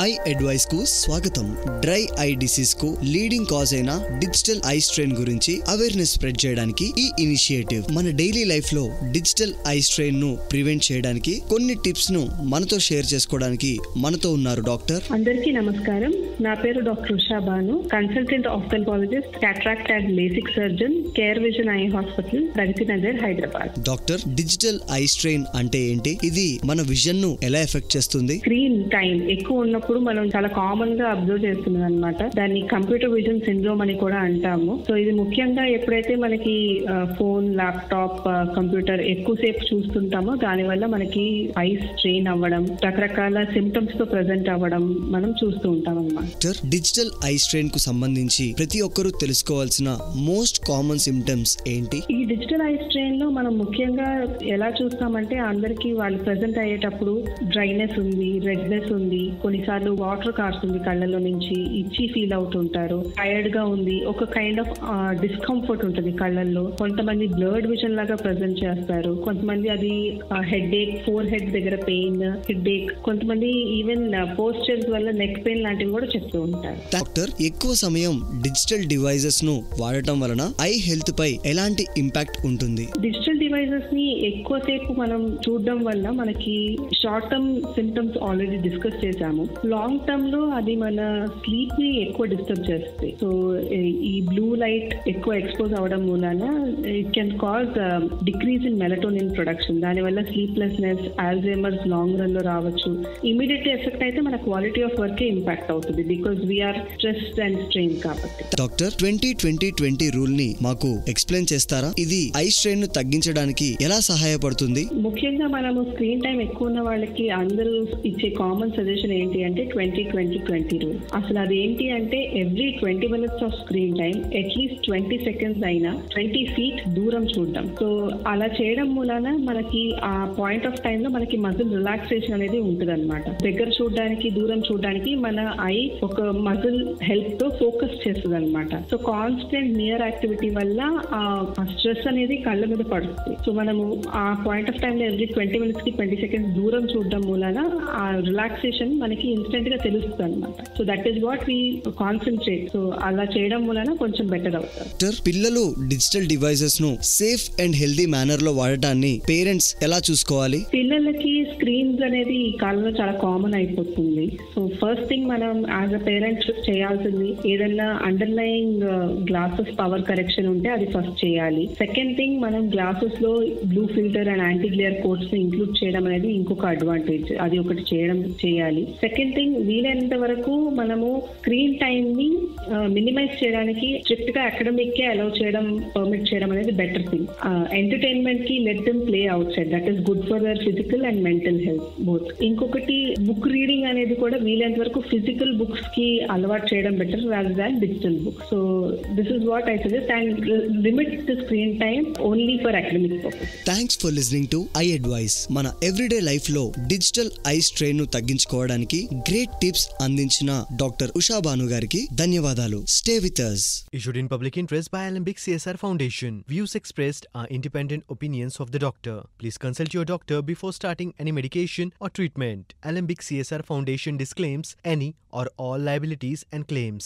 I advise కు స్వాగతం. Dry eye disease కు లీడింగ్ కాజ్ అయిన డిజిటల్ ఐ స్ట్రెయిన్ గురించి అవేర్నెస్ స్ప్రెడ్ చేయడానికి ఈ ఇనిషియేటివ్. మన డైలీ లైఫ్ లో డిజిటల్ ఐ స్ట్రెయిన్ ను ప్రివెంట్ చేయడానికి కొన్ని టిప్స్ ను మనతో షేర్ చేసుకోవడానికి మనతో ఉన్నారు డాక్టర్. అందరికీ నమస్కారం. నా పేరు doctor Usha Banu, consultant ophthalmologist, cataract and LASIK surgeon, Care Vision eye hospital, Pragathi Nagar, Hyderabad. Doctor, digital eye strain అంటే ఏంటి? ఇది మన విజన్ ను ఎలా ఎఫెక్ట్ చేస్తుంది? స్క్రీన్ టైం ఎక్కువ ఉన్నప్పుడు మనం చాలా కామన్ గా అబ్జర్వ్ చేస్తున్నాం అనమాట. దాన్ని కంప్యూటర్ విజన్ సిండ్రోమ్ అని కూడా అంటాము. సో ఇది ముఖ్యంగా ఎప్పుడైతే మనకి ఫోన్, ల్యాప్టాప్, కంప్యూటర్ ఎక్కువసేపు చూస్తుంటామో దానివల్ల మనకి ఐ స్ట్రెయిన్ అవ్వడం, రకరకాల సిమ్టమ్స్ తో ప్రెజెంట్ అవ్వడం మనం చూస్తూ ఉంటాం అన్నమాట. డిజిటల్ ఐ స్ట్రెయిన్ కు సంబంధించి ప్రతి ఒక్కరూ తెలుసుకోవాల్సిన మోస్ట్ కామన్ సిమ్టమ్స్ ఏంటి? ఈ డిజిటల్ ఐ స్ట్రెయిన్ లో మనం ముఖ్యంగా ఎలా చూస్తామంటే అందరికి వాళ్ళు ప్రెజెంట్ అయ్యేటప్పుడు డ్రైనెస్ ఉంది, రెడ్నెస్ ఉంది, కొన్నిసార్లు వాటర్ కారుతుంది కళ్ళలో నుంచి, ఇచ్చి ఫీల్ అవుతుంటారు, టైర్డ్ గా ఉంది, ఒక కైండ్ ఆఫ్ డిస్కంఫర్ట్ ఉంటుంది కళ్ళల్లో. కొంతమంది బ్లర్డ్ విజన్ లాగా ప్రెజెంట్ చేస్తారు, కొంతమంది అది హెడ్ ఏక్, ఫోర్ హెడ్ దగ్గర పెయిన్, హెడ్ ఏక్, కొంతమంది ఈవెన్ పోస్చర్స్ వల్ల నెక్ పెయిన్ లాంటివి కూడా చెప్తూ ఉంటారు. డాక్టర్, ఎక్కువ సమయం డిజిటల్ డివైజెస్ ను వాడటం వలన ఐ హెల్త్ పై ఎలాంటి ఇంపాక్ట్ ఉంటుంది? డిజిటల్ డివైజెస్ ని ఎక్కువసేపు మనం చూడడం వల్ల మనకి short term symptoms already discuss చేశాము. లాంగ్ టర్మ్ లో అది మన స్లీప్ ని ఎక్కువ డిస్టర్బ్ చేస్తుంది. సో ఈ బ్లూ లైట్ ఎక్కువ ఎక్స్పోజ్ అవడం మూలాన it can cause decrease in melatonin production. దానివల్ల స్లీప్లెస్నెస్, ఆల్జైమర్స్ లాంగ్ రన్ లో రావచ్చు. ఇమీడియట్ ఎఫెక్ట్ అయితే మన క్వాలిటీ ఆఫ్ వర్క్ ఇంపాక్ట్ అవుతుంది, because we are stressed and strain కాబట్టి. డాక్టర్, 20-20-20 రూల్ ని మాకు ఎక్స్ప్లెయిన్ చేస్తారా? ఇది ఐ స్ట్రెయిన్ ను తగ్గించడానికి ఎలా సహాయపడుతుంది? ముఖ్యంగా మనము స్క్రీన్ టైం ఎక్కువ ఉన్న వాళ్ళకి అందరూ ఇచ్చే కామన్ సజెషన్ ఏంటి అంటే 20-20-20 రూల్. అసలు అది ఏంటి అంటే every 20 minutes off screen time at least 20 seconds అయినా 20 feet దూరం చూడడం. సో అలా చేయడం మూలాన మనకి ఆ పాయింట్ ఆఫ్ టైం లో మనకి మజిల్ రిలాక్సేషన్ అనేది ఉంటుంది అనమాట. దగ్గర చూడడానికి, దూరం చూడడానికి మన ఐ ఒక మజిల్ హెల్ప్ తో ఫోకస్ చేస్తుంది అనమాట. సో కాన్స్టెంట్ నియర్ యాక్టివిటీ వల్ల ఆ స్ట్రెస్ అనేది కళ్ళ మీద పడుతుంది. సో మనము ఆ పాయింట్ ఆఫ్ టైం లో ఎవ్రీ 20 minutes కి 20 seconds దూరం చూడడం మూలాన ఆ రిలాక్సేషన్ మనకి ఇన్స్టెంట్ గా తెలుస్తుంది అనమాట. So that is what we concentrate. So అలా చేయడం వలన కొంచెం బెటర్ అవుతారు. పిల్లలు డిజిటల్ డివైసెస్ ను సేఫ్ అండ్ హెల్దీ మేనర్ లో వాడటాన్ని పేరెంట్స్ ఎలా చూసుకోవాలి? పిల్లలకి స్క్రీన్స్ అనేది ఈ కాలంలో చాలా కామన్ అయిపోతుంది. సో ఫస్ట్ థింగ్ మనం యాజ్ అ పేరెంట్స్ చేయాల్సింది, ఏదైనా అండర్లయింగ్ గ్లాసెస్ పవర్ కరెక్షన్ ఉంటే అది ఫస్ట్ చేయాలి. సెకండ్ థింగ్, మనం గ్లాసెస్ లో blue filter and anti glare coats ని ఇంక్లూడ్ చేయడం అనేది ఇంకొక అడ్వాంటేజ్, అది ఒకటి చేయాలి. సెకండ్ థింగ్, వీలైనంత వరకు మనము స్క్రీన్ టైం ని మినిమైజ్ చేయడానికి స్ట్రిక్ట్ గా అకాడమిక్ కే అలౌ చేయడం, పర్మిట్ చేయడం అనేది బెటర్ థింగ్. ఎంటర్టైన్మెంట్ కి let them play out side, that is good for their physical and mental health both. ఇంకొకటి, బుక్ రీడింగ్ అనేది కూడా వీలైనంత వరకు ఫిజికల్ బుక్స్ కి అలవాటు చేయడం better rather than digital books. So this is what I suggest, and limit the screen time only for academic purpose. Thanks for listening to I advise. మన everyday life లో digital eye strain ను తగ్గించుకోవడానికి great tips అందించిన doctor Usha Banu గారికి ధన్యవాదాలు. Stay with us. Issued in public interest by Alembic CSR Foundation. Views expressed are independent opinions of the doctor. Please consult your doctor before starting any medication or treatment. Alembic CSR Foundation disclaims any or all liabilities and claims.